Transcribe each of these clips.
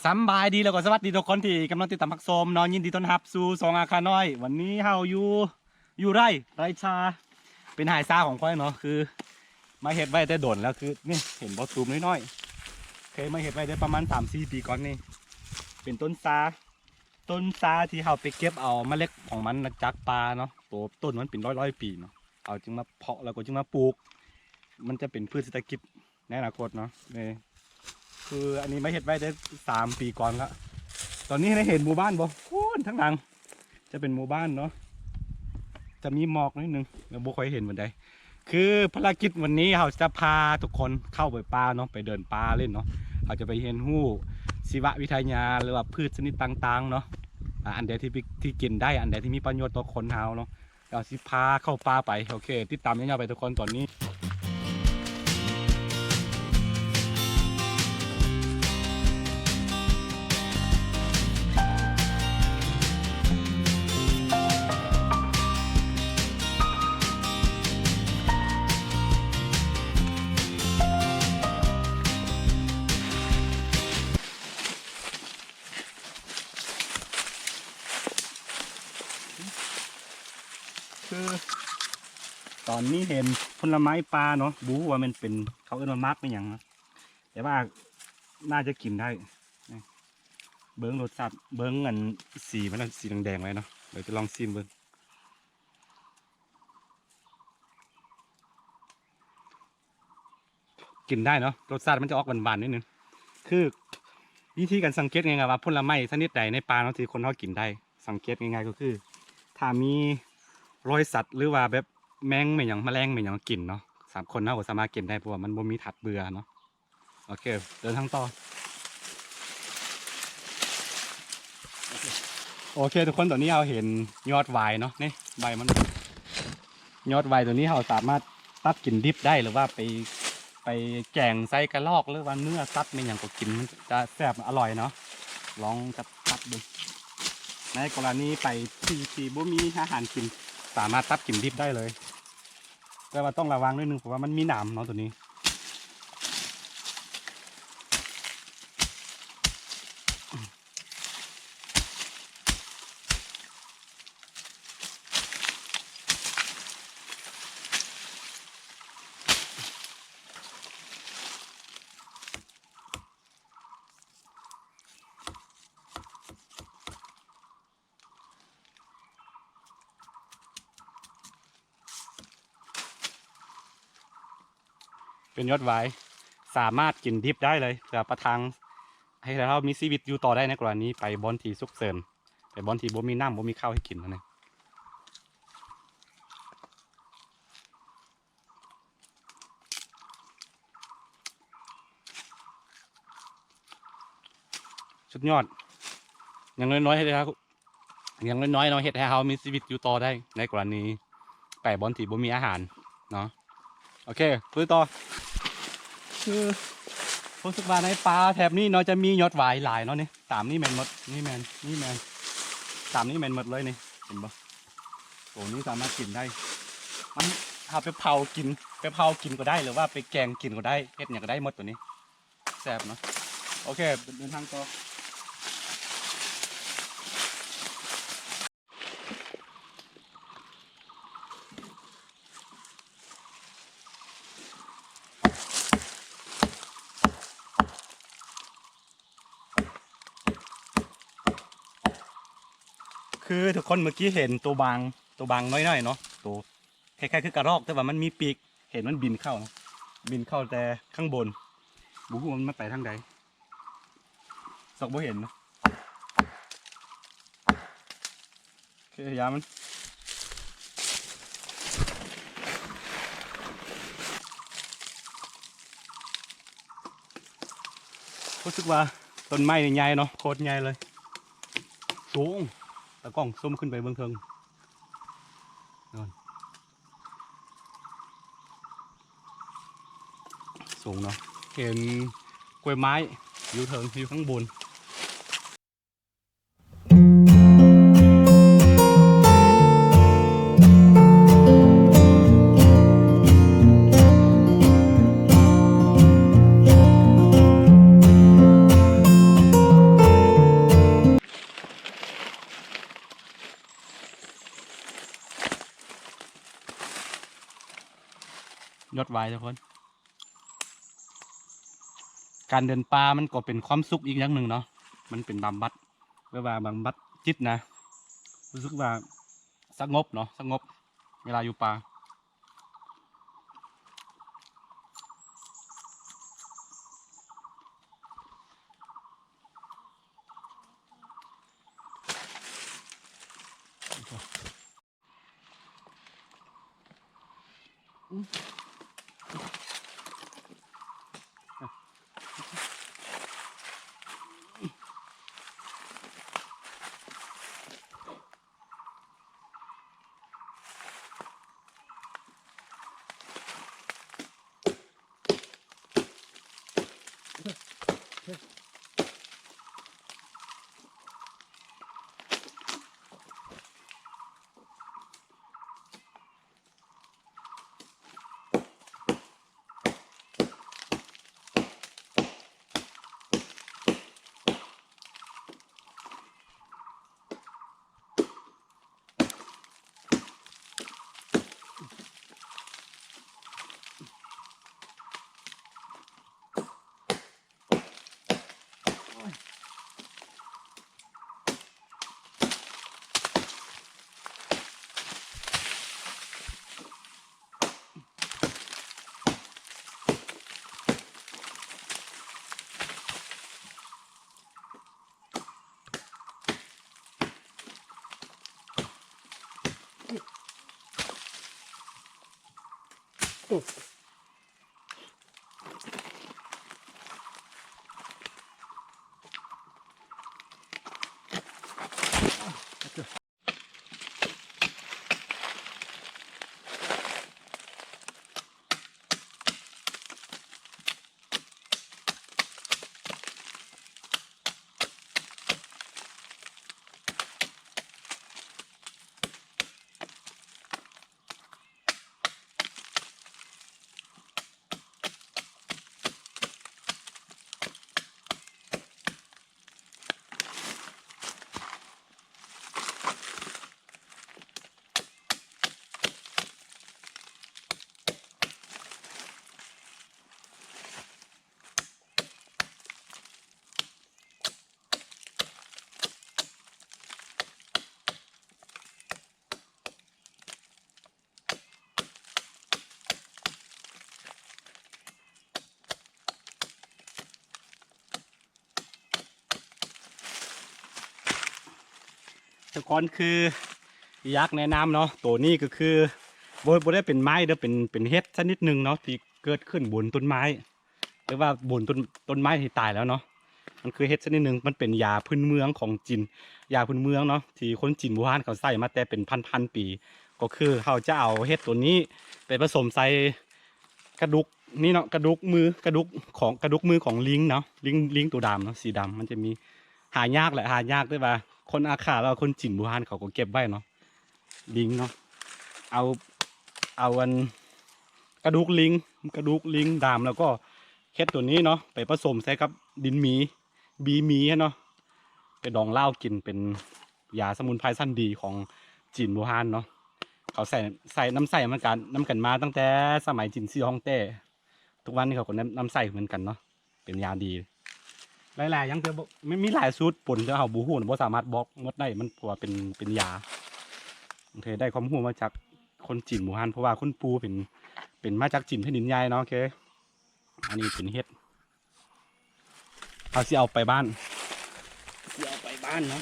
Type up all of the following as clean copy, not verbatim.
สบายดีแล้วก็สวัสดีทุกคนที่กำลังติดตามพักชมนอนยินดีต้อนรับสู่สองอาคาน้อยวันนี้เฮาอยู่ไร่ชาเป็นหายซาของค่อยเนาะคือมาเห็ดไว้ได้โดนแล้วคือนี่เห็นบอสูมน้อยๆเคยมาเห็ดไว้ได้ประมาณ3-4 ปีก่อนนี่เป็นต้นซาที่เฮาไปเก็บเอาเมล็ดของมันจากปลาเนาะตัวต้นมันเป็นร้อยปีเนาะเอาจึงมาเพาะแล้วก็จึงมาปลูกมันจะเป็นพืชเศรษฐกิจในอนาคตเนาะคืออันนี้ไม่เห็ดไว้ได้3 ปีก่อนแล้วตอนนี้ได้เห็นหมู่บ้านบ่คูนทั้งหลังจะเป็นหมู่บ้านเนาะจะมีหมอกนิดนึงแล้วบ่ค่อยเห็นวันใดคือภารกิจวันนี้เราจะพาทุกคนเข้าไปป่าเนาะไปเดินป่าเล่นเนาะเราจะไปเรียนรู้ชีววิทยาหรือว่าพืชชนิดต่างๆเนาะอันใดที่กินได้อันใดที่มีประโยชน์ต่อคนเราเนาะเราสิพาเข้าป่าไปโอเคติดตามยาวๆไปทุกคนตอนนี้คือตอนนี้เห็นผลไม้ปลาเนาะบูว่ามันเป็นเขาเอิ้นว่ามักไม่อย่างนะแต่ว่าน่าจะกินได้เบิ้งรสชาติเบิ้งอันสีมันสีแดงๆไว้เนาะเดี๋ยวจะลองชิมเบิ้งกินได้เนาะรสชาติมันจะออกหวานๆนิดนึงคือวิธีการสังเกตไงว่าผลไม้ชนิดใดในปลาเนาะที่คนเขากินได้สังเกตง่ายๆก็คือถ้ามีรอยสัตว์หรือว่าแบบแมงไม่อย่างแมลงไม่อย่างกินเนาะ3 คนเขาก็สามารถกินได้เพราะว่ามันบ่มีถัดเบื่อเนาะโอเคเดินทางต่อโอเคทุกคนตอนนี้เราเห็นยอดไวเนาะนี่ใบมันยอดไวตัวนี้เราสามารถตัดกินดิบได้หรือว่าไปแกงใส่กระรอกหรือว่าเนื้อสัตว์ไม่อย่างก็กินมันจะแซ่บอร่อยเนาะลองจับตัดดูในกรณีไปที่บ่มีอาหารกินสามารถตัดกินดิบได้เลยแต่ว่าต้องระวังด้วยนึงเพราะว่ามันมีหนามเนาะตัวนี้เป็นยอดไว้สามารถกินดิบได้เลยเพื่อประทังให้เรามีชีวิตอยู่ต่อได้ในกรณีไปบอนที่สุกเสริญไปบอนที่บ่มีน้ำบ่มีข้าวให้กินนั่นเองสุดยอดอย่างน้อยๆให้เราอย่างน้อยๆเราเห็ดให้เรามีชีวิตอยู่ต่อได้ในกรณีไปบอนที่บ่มีอาหารเนาะโอเคพูดต่อคือรู้สึกว่าในปลาแถบนี้เนาะจะมียอดหวายหลายเนาะนี่ตามนี่แมนหมดนี่แมนตามนี่แมนหมดเลยนี่เห็นปะโอ้นี่สามารถกินได้มันเอาไปเผากินก็ได้หรือว่าไปแกงกินก็ได้เฮ็ดอย่างก็ได้หมดตัวนี้แซ่บเนาะโอเคเดินทางต่อคือทุกคนเมื่อกี้เห็นตัวบางน้อยๆเนาะตัวคล้ายๆคือกระรอกแต่ว่ามันมีปีกเห็นมันบินเข้านะบินเข้าแต่ข้างบนบุกมันไปทางใดสอกบ่เห็นเนาะคือยามันรู้สึกว่าต้นไม้ใหญ่เนาะโคตรใหญ่เลยสูงตะกล้องซูมขึ้นไปเบื้องเทิงนอนสูงเนาะเห็นกล้วยไม้อยู่เทิงอยู่ข้างบน ยอดไว้ทุกคนการเดินป่ามันก็เป็นความสุขอีกอย่างหนึ่งเนาะมันเป็นบำบัดเรียกว่าบำบัดจิตนะรู้สึกว่าสงบเนาะสงบเวลาอยู่ป่าทุกคนคือยักษ์แนะนำเนาะตัวนี้ก็คือบ่ได้เป็นไม้เด้อเป็นเห็ดชนิดหนึ่งเนาะที่เกิดขึ้นบนต้นไม้หรือว่าบนต้นไม้ที่ตายแล้วเนาะมันคือเห็ดชนิดหนึ่งมันเป็นยาพื้นเมืองของจีนยาพื้นเมืองเนาะที่คนจีนโบราณเขาใส่มาแต่เป็นพันปีก็คือเขาจะเอาเห็ดตัวนี้ไปผสมใส่กระดูกนี่เนาะกระดูกมือของลิงเนาะลิงตัวดำเนาะสีดำมันจะมีหายากแหละหายากด้วยว่าคนอาขาแล้วคนจีนโบราณเขาก็เก็บไว้เนาะลิงเนาะเอาอันกระดูกลิงดำแล้วก็เห็ดตัวนี้เนาะไปผสมใส่กับดินหมีบีหมีเนาะไปดองเหล้ากินเป็นยาสมุนไพรชั้นดีของจีนโบราณเนาะเขาใส่น้ำใส่มันกันน้ำกันมาตั้งแต่สมัยจีนซีฮ่องเต้ทุกวันนี้เขาก็น้ำใส่เหมือนกันเนาะเป็นยาดีหลายๆยังเธอไม่มีหลายสูตรปนเธอเขาบูฮูนบ่สามารถบอกหมดได้มันเพราะว่าเป็นยาเธอได้ความรู้มาจากคนจีนโบราณเพราะว่าคุณปูเป็นมาจากจีนแผ่นดินใหญ่เนาะโอเคอันนี้เป็นเห็ดเอาสิเอาไปบ้านเนาะ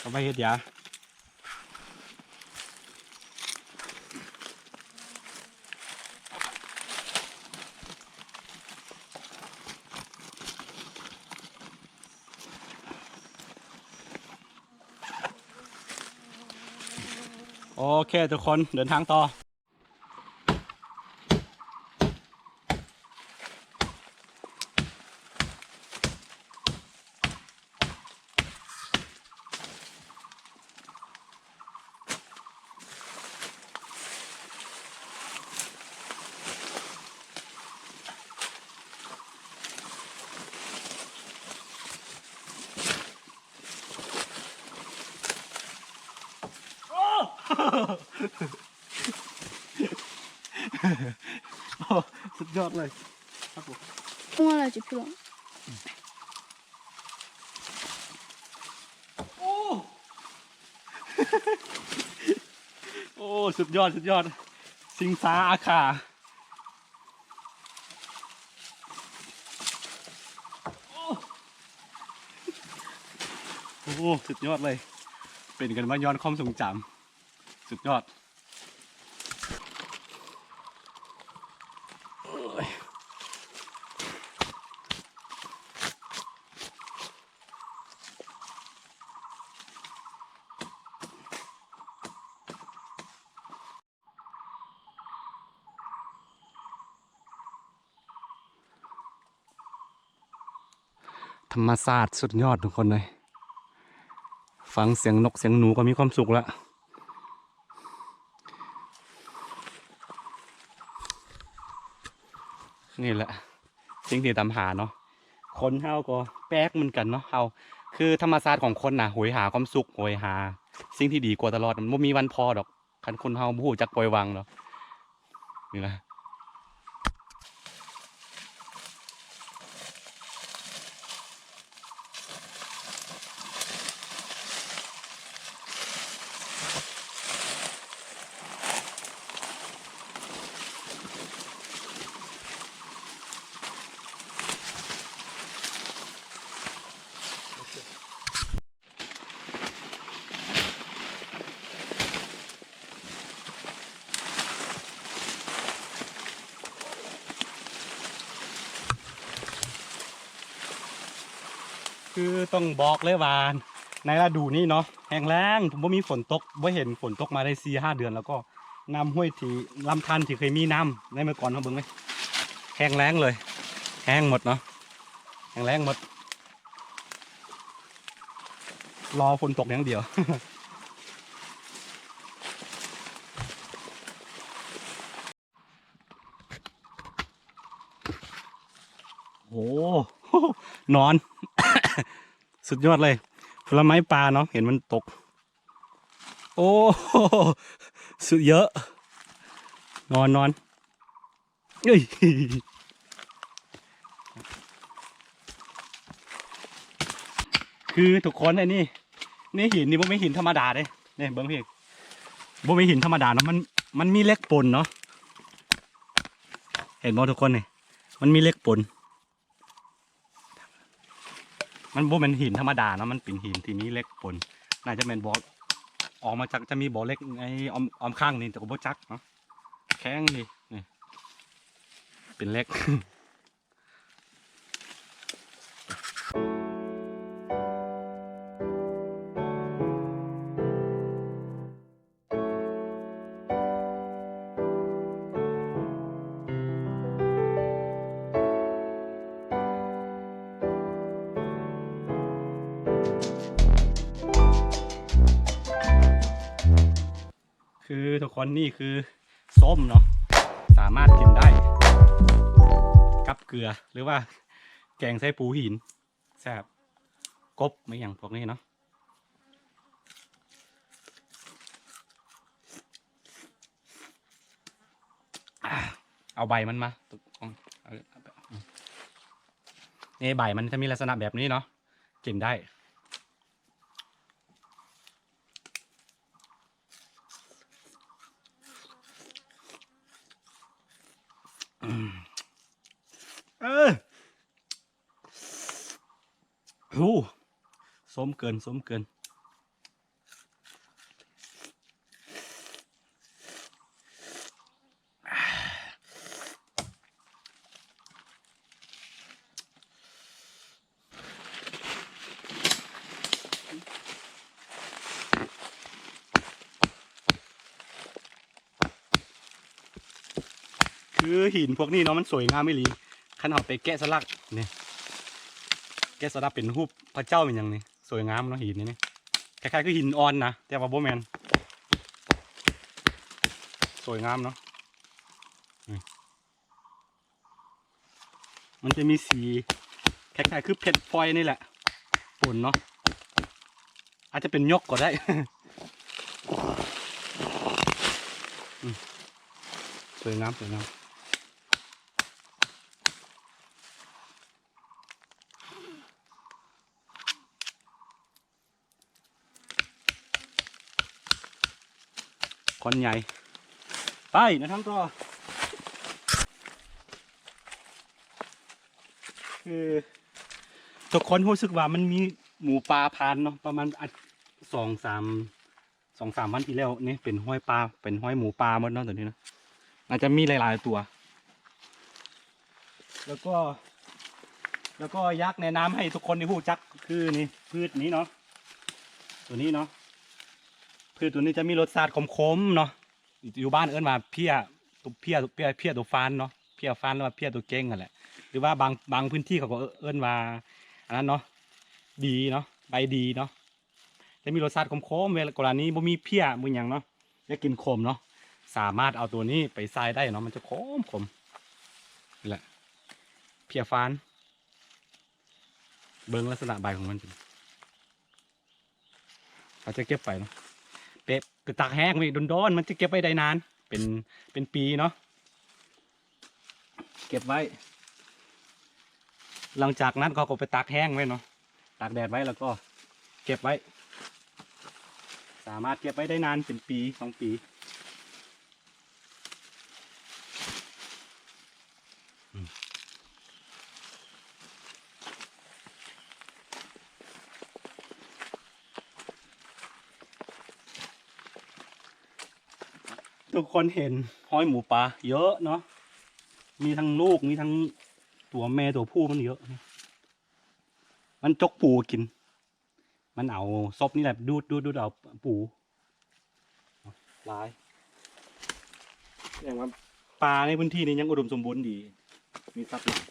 เอาไปเฮ็ดยาโอเคทุกคนเดินทางต่อ โอ้สุดยอดเลยครับผม mua là chỉ 필요. โอ้ โอ้สุดยอดสุดยอดสิงสาอาคาโอ้สุดยอดเลยเป็นกันว่าย้อนความทรงจำสุดยอดธรรมศาสตร์สุดยอดทุกคนเลยฟังเสียงนกเสียงหนูก็มีความสุขแล้วนี่แหละสิ่งที่ตามหาเนาะคนเฮาก็แปลกเหมือนกันเนาะเฮาคือธรรมศาสตร์ของคนน่ะโหยหาความสุขโหยหาสิ่งที่ดีกว่าตลอดมันบ่มีวันพอดอกคันคนเฮาบ่ฮู้จักปล่อยวางเนาะนี่แหละคือต้องบอกเลยว่าในฤดูนี้เนาะแห้งแล้งผมบ่มีฝนตกบ่เห็นฝนตกมาได้4-5 เดือนแล้วก็น้ำห้วยที่ลำธารที่เคยมีน้ำในเมื่อก่อนเขาเบิ่งไหมแห้งแล้งเลยแห้งหมดเนาะแห้งแล้งหมดรอฝนตกอย่างเดียว โอ้นอน สุดยอดเลยผลไม้ปลาเนาะเห็นมันตกโอ้สุดเยอะนอนเอ้ยคือทุกคนไอ้นี่หินนี่บ่ไม่หินธรรมดาเลยเนี่ยเบิ้งพี่บ่ไม่หินธรรมดาเนาะมันมีเล็กปนเนาะเห็นบ่ทุกคนนี่มันมีเล็กปนมันบ่เป็นหินธรรมดาเนาะมันเป็นหินที่มีเล็กปนน่าจะเป็นบ่อออกมาจากจะมีบ่อเล็กไอ้ออมข้างนี่แต่ก็บ่จักเนาะแข็งนี่นี่เป็นเล็ก คือทุกคนนี่คือส้มเนาะสามารถกินได้กับเกลือหรือว่าแกงไส้ปูหินแซ่บกบไม่อย่างพวกนี้เนาะเอาใบมันมานี่ใบมันจะมีลักษณะแบบนี้เนาะกินได้โอ้ส้มเกินส้มเกินคือหินพวกนี้เนาะมันสวยงามไม่ลีขันเอาไปแกะสลักเนี่ยแกะสลักเป็นรูปพระเจ้าเป็นอย่างนี้สวยงามเนาะหินนี่คล้ายๆคือหินอ่อนนะแต่ว่าโบแมนสวยงามเนาะมันจะมีสีคล้ายๆคือเพชรพลอยนี่แหละปุ่นเนาะอาจจะเป็นยกก็ได้ สวยงามสวยงามคนใหญ่ไปนะทั้งก็คือทุกคนรู้สึกว่ามันมีหมูปลาพานเนาะประมาณสองสามวันที่แล้วนี่เป็นห้อยปลาเป็นห้อยหมูปลาหมดเนาะตัวนี้นะอาจจะมีหลายๆตัวแล้วก็ยักษ์แนะนำให้ทุกคนที่รู้จักคือนี่พืชนี้เนาะตัวนี้เนาะพืชตัวนี้จะมีรสชาติขมๆเนาะอยู่บ้านเอิ้นว่าเพี้ยตัวฟานเนาะเพี้ยฟานหรือว่าเพี้ยตัวเก้งกันแหละหรือว่าบางพื้นที่เขาก็เอิ้นว่าอันนั้นเนาะดีเนาะใบดีเนาะจะมีรสชาติขมๆเวลากรณีบ่มีเพี้ยบ่หยังเนาะจะกินขมเนาะสามารถเอาตัวนี้ไปใส่ได้เนาะมันจะขมนี่แหละเพี้ยฟานเบิ้งลักษณะใบของมันเขาจะเก็บไปเนาะเป๊ะคือตากแห้งไปโดนๆมันจะเก็บไว้ได้นานเป็นปีเนาะเก็บไว้หลังจากนั้นเขาก็ไปตากแห้งไว้เนาะตากแดดไว้แล้วก็เก็บไว้สามารถเก็บไว้ได้นานเป็นปี2 ปีทุกคนเห็นห้อยหมูปลาเยอะเนาะมีทั้งลูกมีทั้งตัวแม่ตัวผู้มันเยอะมันจกปูกินมันเอาซบนี่แหละดูดเอาปูลายอย่างว่าปลาในพื้นที่นี้ยังอุดมสมบูรณ์ดีมีทรัพย์หลาย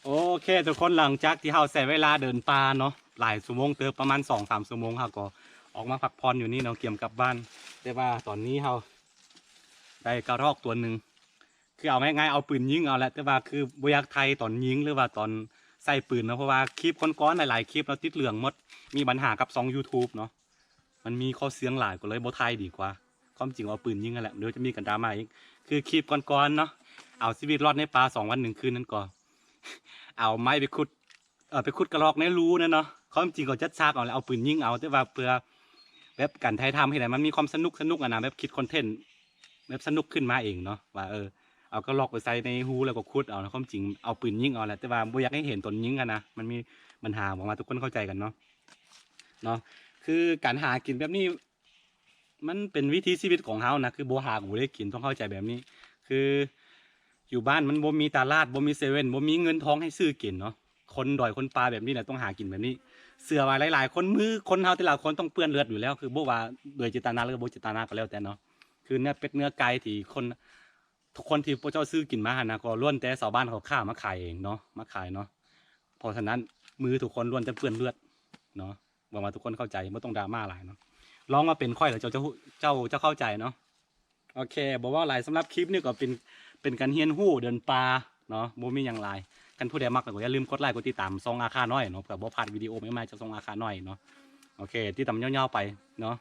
โอเคทุกคนหลังจากที่เราใช้เวลาเดินป่าเนาะหลายชั่วโมงเติบประมาณ2-3 ชั่วโมงเราก็ออกมาพักผ่อนอยู่นี่เนาะเกี่ยมกลับบ้านแต่ว่าตอนนี้เราได้กระรอกตัวหนึ่งคือเอาง่ายๆเอาปืนยิงเอาแหละแต่ว่าคือบ่อยากไทยตอนยิงหรือว่าตอนใส่ปืนเนาะเพราะว่าคลิปก้อนๆหลายๆคลิปเราติดเหลืองหมดมีปัญหากับYouTube เนาะมันมีข้อเสียงหลายก็เลยบ่ไทยดีกว่าความจริงเอาปืนยิงกันแหละเดี๋ยวจะมีกันดราม่าอีกคือคลิปก้อนๆเนาะเอาชีวิตรอดในป่า2 วัน 1 คืนนั่นก่อนเอาไม้ไปขุดกระรอกในรูนั่นเนาะความจริงก็จัดฉากเอาแล้วเอาปืนยิงเอาแต่ว่าเพื่อแบบการไทยทำให้ไหนมันมีความสนุกอะนะแบบคิดคอนเทนต์แบบสนุกขึ้นมาเองเนาะว่าเอากระรอกไปใส่ในหูแล้วก็ขุดเอานะความจริงเอาปืนยิงเอาแหละแต่ว่าบ่อยากให้เห็นตนยิงกันนะมันมีปัญหาออกมาทุกคนเข้าใจกันเนาะคือการหากินแบบนี้มันเป็นวิถีชีวิตของเฮานะคือบ่หากูได้กินต้องเข้าใจแบบนี้คืออยู่บ้านมันบ่มีตลาดบ่มีเซเว่นบ่มีเงินทองให้ซื้อกินเนาะคนดอยคนปลาแบบนี้แหละต้องหากินแบบนี้เสือว่าหลายๆคนมือคนเฮาแต่ละคนต้องเปื้อนเลือดอยู่แล้วคือบ่ว่าโดยเจตนาหรือบ่เจตนาก็แล้วแต่เนาะคือเนื้อเป็ดเนื้อไก่ที่ทุกคนที่พระเจ้าซื้อกินมานะก็ล้วนแต่ชาวบ้านเขาฆ่ามาขายเองเนาะมาขายเนาะเพราะฉะนั้นมือทุกคนล้วนจะเปื้อนเลือดเนาะหวังว่าทุกคนเข้าใจไม่ต้องดราม่าอะไรเนาะลองมาเป็นค่อยแล้วเจ้าจะเข้าใจเนาะโอเคบอกว่าอะไรสำหรับคลิปนี้ก็เป็นการเฮียนหู้เดินป่าเนาะโมมีอย่างไรกันผู้ใดมักก็อย่าลืมกดไลค์กดติดตามซองอาคาน้อยเนาะเผื่อบ่พลาดวิดีโอใหม่ๆจากซองอาคาน้อยเนาะโอเคที่ตามเงี้ยวๆไปเนาะ